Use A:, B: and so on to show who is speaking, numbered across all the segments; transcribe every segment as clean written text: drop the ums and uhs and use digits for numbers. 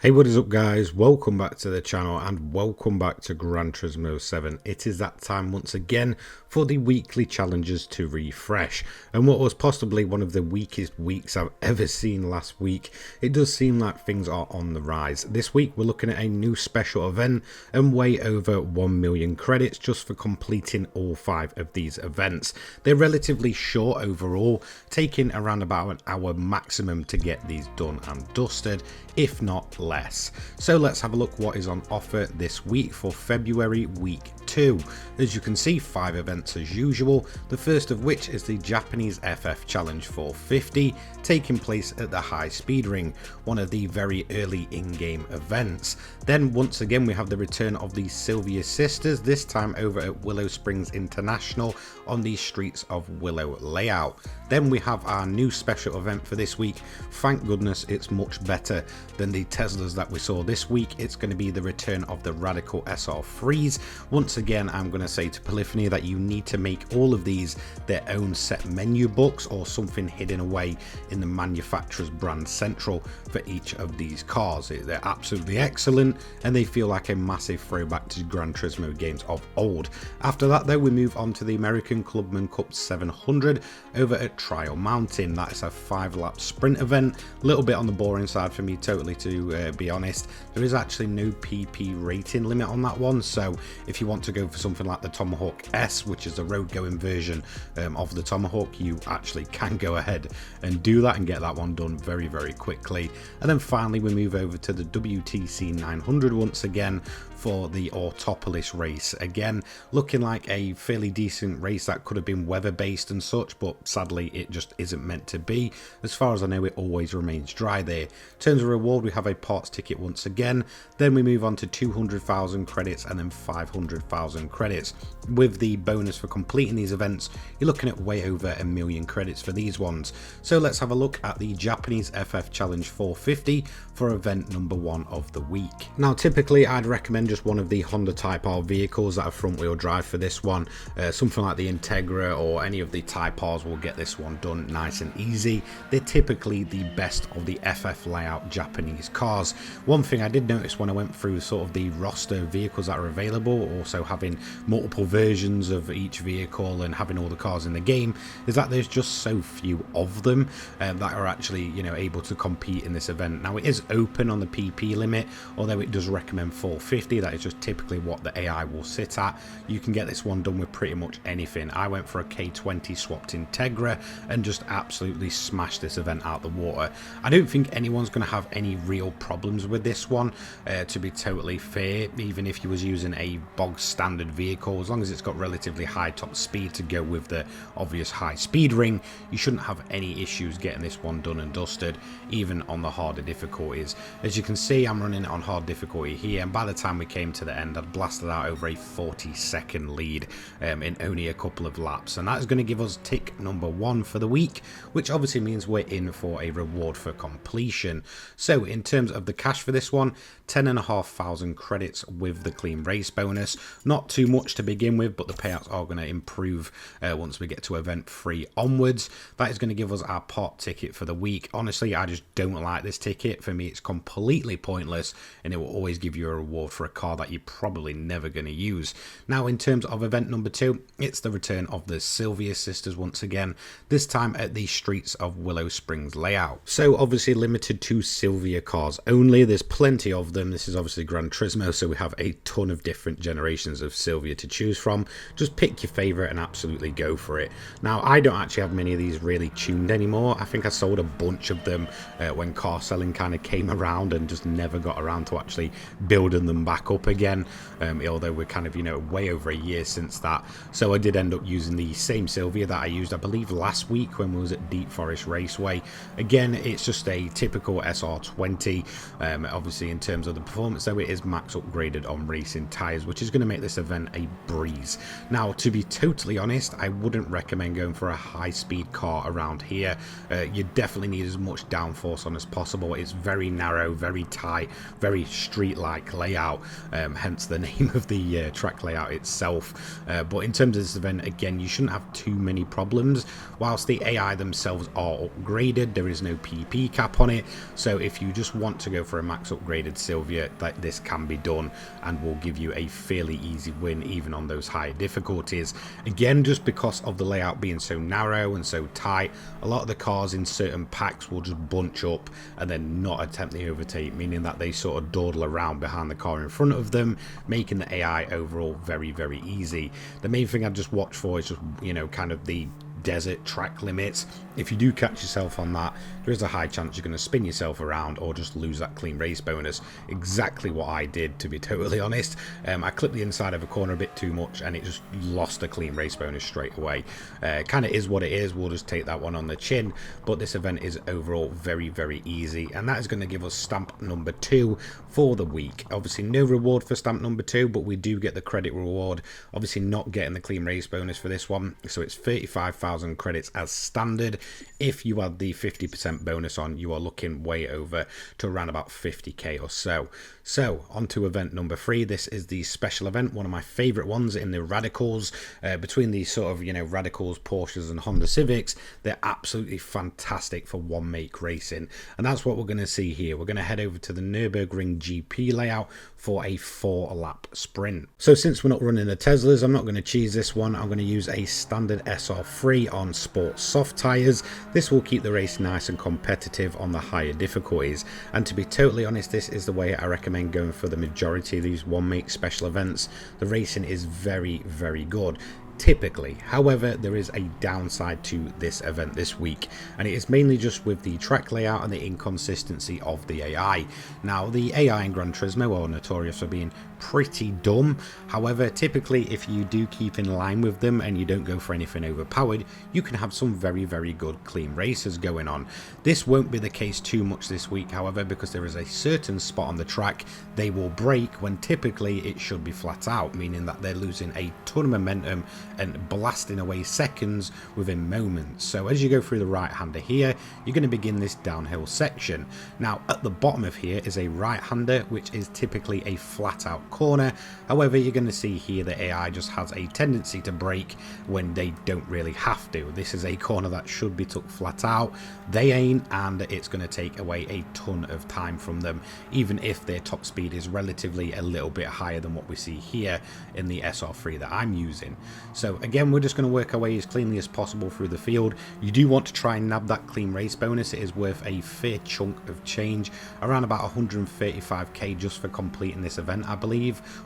A: Hey, what is up guys? Welcome back to the channel and welcome back to Gran Turismo 7. It is that time once again for the weekly challenges to refresh. And what was possibly one of the weakest weeks I've ever seen last week, it does seem like things are on the rise. This week we're looking at a new special event and way over 1 million credits just for completing all 5 of these events. They're relatively short overall, taking around about an hour maximum to get these done and dusted, if not less. So let's have a look what is on offer this week for February week 2. As you can see, 5 events as usual, the first of which is the Japanese FF Challenge 450 taking place at the High Speed Ring, one of the very early in-game events. Then once again we have the return of the Silvia Sisters, this time over at Willow Springs International on the streets of Willow layout. Then we have our new special event for this week. Thank goodness it's much better than the Teslas that we saw this week. It's going to be the return of the Radical SR3s. Once again, I'm going to say to Polyphony that you need to make all of these their own set menu books or something hidden away in the manufacturer's brand central for each of these cars. They're absolutely excellent and they feel like a massive throwback to Gran Turismo games of old. After that though, we move on to the American Clubman Cup 700 over at Trial Mountain. That is a 5-lap sprint event, a little bit on the boring side for me totally, to be honest. There is actually no PP rating limit on that one, so if you want to go for something like the Tomahawk S, which is the road going version of the Tomahawk, you actually can go ahead and do that and get that one done very quickly. And then finally we move over to the WTC 900 once again for the Autopolis race. Again, looking like a fairly decent race that could have been weather based and such, but sadly it just isn't meant to be. As far as I know, it always remains dry there. In terms of reward, we have a parts ticket once again. Then we move on to 200,000 credits and then 500,000 credits. With the bonus for completing these events, you're looking at way over 1 million credits for these ones. So let's have a look at the Japanese FF Challenge 450 for event number 1 of the week. Now typically I'd recommend just one of the Honda Type R vehicles that are front wheel drive for this one. Something like the Integra or any of the Type Rs will get this one done nice and easy. They're typically the best of the FF layout Japanese cars. One thing I did notice when I went through sort of the roster of vehicles that are available, also having multiple versions of each vehicle and having all the cars in the game, is that there's just so few of them that are actually, you know, able to compete in this event. Now it is open on the PP limit, although it does recommend 450. That is just typically what the AI will sit at. You can get this one done with pretty much anything. I went for a K20 swapped Integra and just absolutely smashed this event out the water. I don't think anyone's going to have any real problems with this one, to be totally fair. Even if you was using a bog standard vehicle, as long as it's got relatively high top speed to go with the obvious high speed ring, you shouldn't have any issues getting this one done and dusted, even on the harder difficulties. As you can see, I'm running it on hard difficulty here, and by the time we came to the end, I'd blasted out over a 40-second lead in only a couple of laps, and that is going to give us tick number 1 for the week, which obviously means we're in for a reward for completion. So in terms of the cash for this one, 10,500 credits with the clean race bonus. Not too much to begin with, but the payouts are going to improve once we get to event 3 onwards. That is going to give us our pot ticket for the week. Honestly, I just don't like this ticket. For me, it's completely pointless, and it will always give you a reward for a car that you're probably never going to use. Now in terms of event number 2, it's the return of the Silvia Sisters once again, this time at the streets of Willow Springs layout. So obviously limited to Silvia cars only. There's plenty of them. This is obviously Gran Turismo, so we have a ton of different generations of Silvia to choose from. Just pick your favorite and absolutely go for it. Now I don't actually have many of these really tuned anymore. I think I sold a bunch of them when car selling kind of came around and just never got around to actually building them back up again, although we're kind of, you know, way over a year since that. So I did end up using the same Silvia that I used, I believe, last week when we was at Deep Forest Raceway. Again, it's just a typical SR20. Obviously in terms of the performance though, it is max upgraded on racing tyres, which is going to make make this event a breeze. Now, to be totally honest, I wouldn't recommend going for a high-speed car around here. You definitely need as much downforce on as possible. It's very narrow, very tight, very street-like layout, hence the name of the track layout itself. But in terms of this event, again, you shouldn't have too many problems. Whilst the AI themselves are upgraded, there is no PP cap on it, so if you just want to go for a max upgraded Silvia, like, this can be done and will give you a fairly easy win even on those higher difficulties. Again, just because of the layout being so narrow and so tight, a lot of the cars in certain packs will just bunch up and then not attempt the overtake, meaning that they sort of dawdle around behind the car in front of them, making the AI overall very, very easy. The main thing I'd just watch for is just, you know, kind of the desert track limits. If you do catch yourself on that, there is a high chance you're going to spin yourself around or just lose that clean race bonus. Exactly what I did, to be totally honest. I clipped the inside of a corner a bit too much and it just lost a clean race bonus straight away. Kind of is what it is. We'll just take that one on the chin, but this event is overall very, very easy, and that is going to give us stamp number 2 for the week. Obviously no reward for stamp number 2, but we do get the credit reward. Obviously not getting the clean race bonus for this one, so it's 35,000 credits as standard. If you add the 50% bonus on, you are looking way over to around about 50k or so. So on to event number 3. This is the special event, one of my favorite ones in the Radicals. Between these sort of, you know, Radicals, Porsches and Honda Civics, they're absolutely fantastic for one make racing, and that's what we're going to see here. We're going to head over to the Nürburgring GP layout for a 4-lap sprint. So since we're not running the Teslas, I'm not going to cheese this one. I'm going to use a standard SR3 on sport soft tyres. This will keep the race nice and competitive on the higher difficulties, and to be totally honest, this is the way I recommend going for the majority of these one make special events. The racing is very, very good typically. However, there is a downside to this event this week, and it is mainly just with the track layout and the inconsistency of the AI. Now, the AI in Gran Turismo are notorious for being pretty dumb. However, typically if you do keep in line with them and you don't go for anything overpowered, you can have some very, very good clean races going on. This won't be the case too much this week, however, because there is a certain spot on the track they will break when typically it should be flat out, meaning that they're losing a ton of momentum and blasting away seconds within moments. So as you go through the right-hander here, you're going to begin this downhill section. Now at the bottom of here is a right-hander, which is typically a flat-out corner. However, you're going to see here the AI just has a tendency to brake when they don't really have to. This is a corner that should be took flat out. They ain't, and it's going to take away a ton of time from them, even if their top speed is relatively a little bit higher than what we see here in the SR3 that I'm using. So again, we're just going to work our way as cleanly as possible through the field. You do want to try and nab that clean race bonus. It is worth a fair chunk of change, around about 135k just for completing this event, I believe,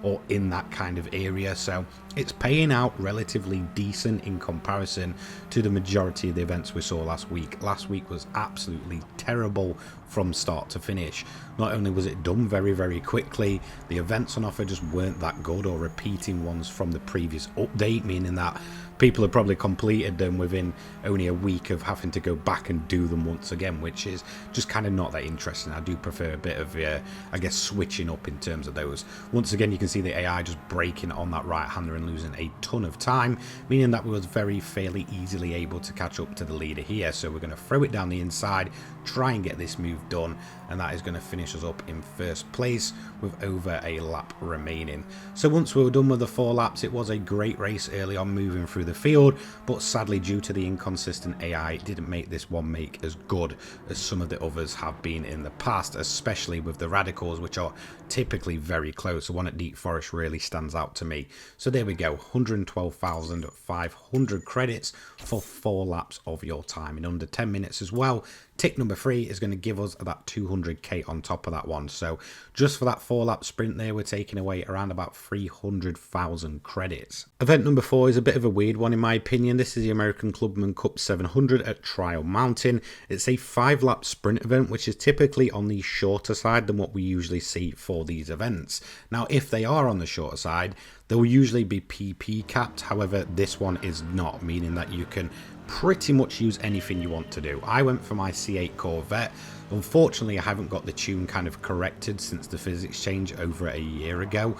A: or in that kind of area. So it's paying out relatively decent in comparison to the majority of the events we saw last week. Last week was absolutely terrible from start to finish. Not only was it done very, very quickly, the events on offer just weren't that good, or repeating ones from the previous update, meaning that people have probably completed them within only a week of having to go back and do them once again, which is just kind of not that interesting. I do prefer a bit of, I guess, switching up in terms of those. Once again, you can see the AI just braking on that right-hander and losing a ton of time, meaning that we was fairly easily able to catch up to the leader here. So we're going to throw it down the inside, try and get this move done, and that is going to finish us up in first place with over a lap remaining. So once we were done with the 4 laps, it was a great race early on moving through the field, but sadly due to the inconsistent AI, it didn't make this one make as good as some of the others have been in the past, especially with the Radicals, which are typically very close. The one at Deep Forest really stands out to me. So there we go, 112,500 credits for 4 laps of your time in under 10 minutes as well. Tick number 3 is going to give us about 200k on top of that one. So just for that 4-lap sprint there, we're taking away around about 300,000 credits. Event number 4 is a bit of a weird one in my opinion. This is the American Clubman Cup 700 at Trial Mountain. It's a 5-lap sprint event, which is typically on the shorter side than what we usually see for these events. Now, if they are on the shorter side, they will usually be PP capped. However, this one is not, meaning that you can pretty much use anything you want to do. I went for my C8 Corvette, Unfortunately, I haven't got the tune kind of corrected since the physics change over a year ago.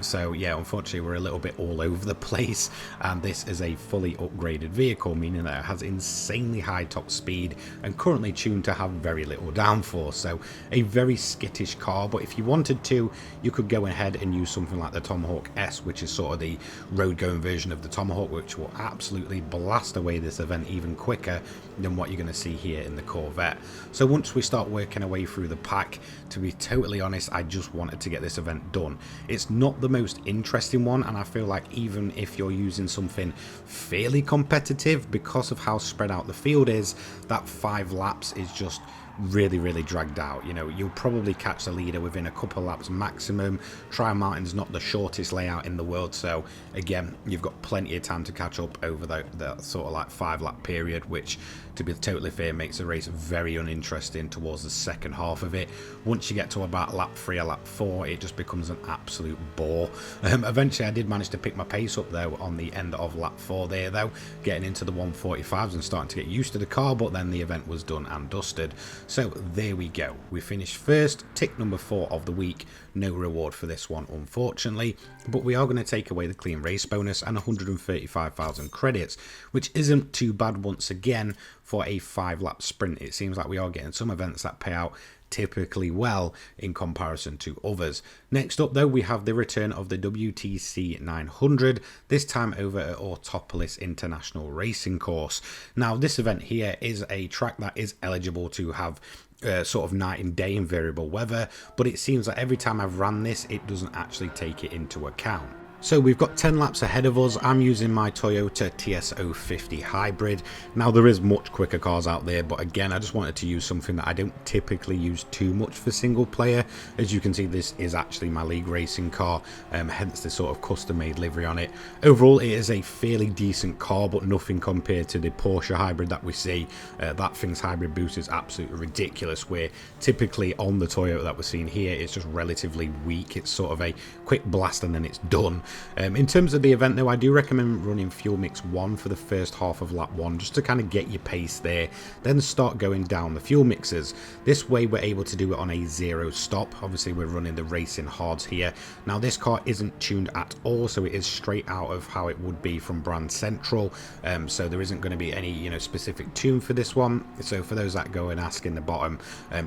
A: So yeah, unfortunately we're a little bit all over the place, and this is a fully upgraded vehicle, meaning that it has insanely high top speed and currently tuned to have very little downforce. So a very skittish car, but if you wanted to, you could go ahead and use something like the Tomahawk S, which is sort of the road going version of the Tomahawk, which will absolutely blast away this event even quicker than what you're going to see here in the Corvette. So once we start working our way through the pack, to be totally honest, I just wanted to get this event done. It's not the most interesting one, and I feel like even if you're using something fairly competitive, because of how spread out the field is, that 5 laps is just really dragged out. You know, you'll probably catch the leader within a couple laps maximum. Trial Mountain's not the shortest layout in the world, so again, you've got plenty of time to catch up over the sort of like 5-lap period, which, to be totally fair, makes the race very uninteresting towards the second half of it. Once you get to about lap 3 or lap 4, it just becomes an absolute bore. Eventually I did manage to pick my pace up though on the end of lap 4 there though, getting into the 145s and starting to get used to the car, but then the event was done and dusted. So there we go, we finished first, tick number 4 of the week. No reward for this one, unfortunately, but we are going to take away the clean race bonus and 135,000 credits, which isn't too bad once again for a 5-lap sprint. It seems like we are getting some events that pay out typically well in comparison to others. Next up though, we have the return of the WTC 900, this time over at Autopolis International Racing Course. Now this event here is a track that is eligible to have sort of night and day in variable weather, but it seems that every time I've ran this, it doesn't actually take it into account. So we've got 10 laps ahead of us. I'm using my Toyota TS050 Hybrid. Now there is much quicker cars out there, but again, I just wanted to use something that I don't typically use too much for single player. As you can see, this is actually my league racing car, hence the sort of custom made livery on it. Overall, it is a fairly decent car, but nothing compared to the Porsche Hybrid that we see. That thing's hybrid boost is absolutely ridiculous, where typically on the Toyota that we're seeing here, it's just relatively weak. It's sort of a quick blast and then it's done. In terms of the event though, I do recommend running fuel mix 1 for the first half of lap 1, just to kind of get your pace there, then start going down the fuel mixers. This way we're able to do it on a 0 stop. Obviously we're running the racing hards here. Now this car isn't tuned at all, so it is straight out of how it would be from brand central, so there isn't going to be any, you know, specific tune for this one. So for those that go and ask in the bottom,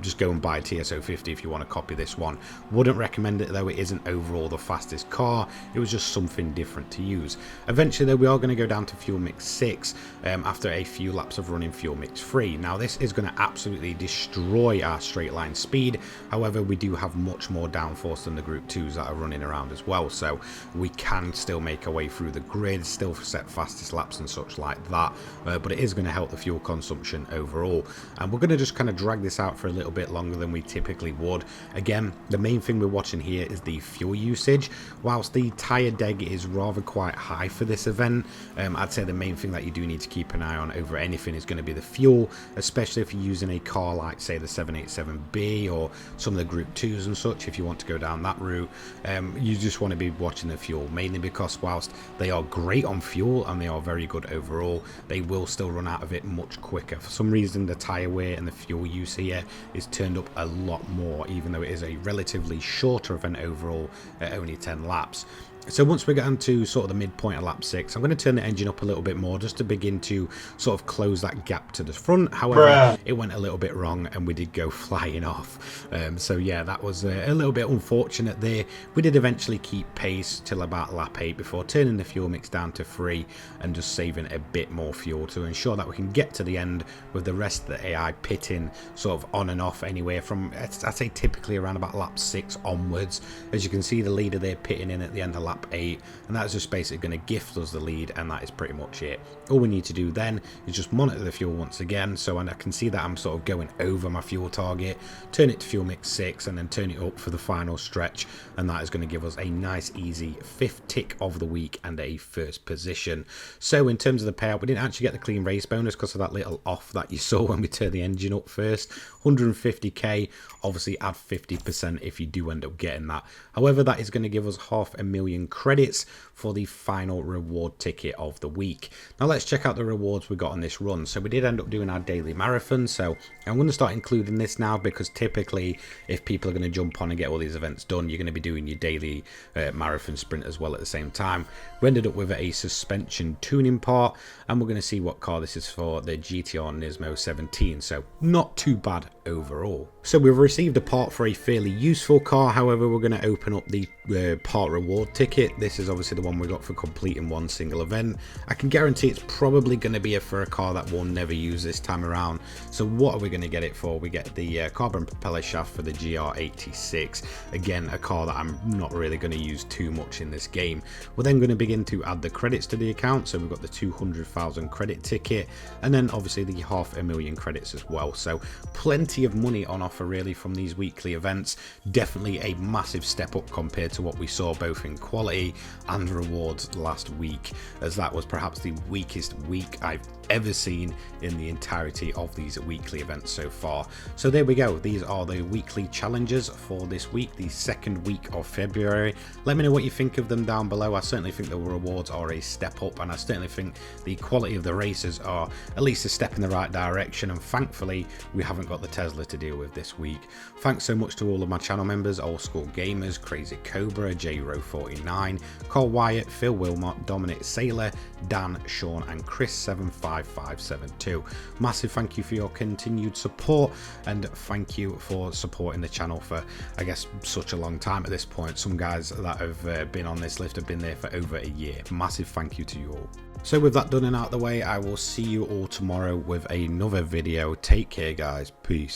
A: just go and buy a TS050 if you want to copy this one. Wouldn't recommend it though, it isn't overall the fastest car. It was just something different to use. Eventually though, we are going to go down to fuel mix 6 after a few laps of running fuel mix 3. Now this is going to absolutely destroy our straight line speed. However, we do have much more downforce than the group 2s that are running around as well, so we can still make our way through the grid, still set fastest laps and such like that, but it is going to help the fuel consumption overall. And we're going to just kind of drag this out for a little bit longer than we typically would. Again, the main thing we're watching here is the fuel usage. Whilst the tyre deg is rather quite high for this event, I'd say the main thing that you do need to keep an eye on over anything is going to be the fuel, especially if you're using a car like say the 787B or some of the group 2s and such. If you want to go down that route, you just want to be watching the fuel, mainly because whilst they are great on fuel and they are very good overall, they will still run out of it much quicker. For some reason the tyre wear and the fuel use here is turned up a lot more, even though it is a relatively shorter event overall at only 10 laps. So once we get onto sort of the midpoint of lap 6, I'm going to turn the engine up a little bit more just to begin to sort of close that gap to the front. However, it went a little bit wrong and we did go flying off. So yeah, that was a little bit unfortunate there. We did eventually keep pace till about lap 8 before turning the fuel mix down to 3 and just saving a bit more fuel to ensure that we can get to the end with the rest of the AI pitting sort of on and off anywhere from, I'd say typically around about lap 6 onwards. As you can see, the leader there pitting in at the end of lap 8, and that's just basically going to gift us the lead, and that is pretty much it. All we need to do then is just monitor the fuel once again, so I can see that I'm sort of going over my fuel target, turn it to fuel mix 6 and then turn it up for the final stretch, and that is going to give us a nice easy 5th tick of the week and a 1st position. So in terms of the payout, we didn't actually get the clean race bonus because of that little off that you saw when we turned the engine up first. 150k, obviously add 50% if you do end up getting that. However, that is going to give us 500,000 credits for the final reward ticket of the week. Now let's check out the rewards we got on this run. So we did end up doing our daily marathon, so I'm going to start including this now, because typically if people are going to jump on and get all these events done, you're going to be doing your daily marathon sprint as well at the same time. We ended up with a suspension tuning part, and we're going to see what car this is for, the GTR Nismo 17, so not too bad overall. So we've received a part for a fairly useful car. However, we're going to open up the part reward ticket. This is obviously the one we got for completing one single event. I can guarantee it's probably going to be for a car that we'll never use this time around. So what are we going to get it for? We get the carbon propeller shaft for the GR86. Again, a car that I'm not really going to use too much in this game. We're then going to begin to add the credits to the account. So we've got the 200,000 credit ticket, and then obviously the 500,000 credits as well. So plenty of money on offer really from these weekly events. Definitely a massive step up compared to what we saw both in quality and rewards last week, as that was perhaps the weakest week I've ever seen in the entirety of these weekly events so far. So there we go, these are the weekly challenges for this week, the second week of February. Let me know what you think of them down below. I certainly think the rewards are a step up, and I certainly think the quality of the races are at least a step in the right direction, and thankfully we haven't got the Tesla to deal with this week. Thanks so much to all of my channel members: Old School Gamers, Crazy Cobra, JRO49, Carl Wyatt, Phil Wilmot, Dominic Saylor, Dan, Sean and Chris 75572. Massive thank you for your continued support, and thank you for supporting the channel for, I guess, such a long time at this point. Some guys that have been on this list have been there for over a year. Massive thank you to you all. So with that done and out of the way, I will see you all tomorrow with another video. Take care guys, peace.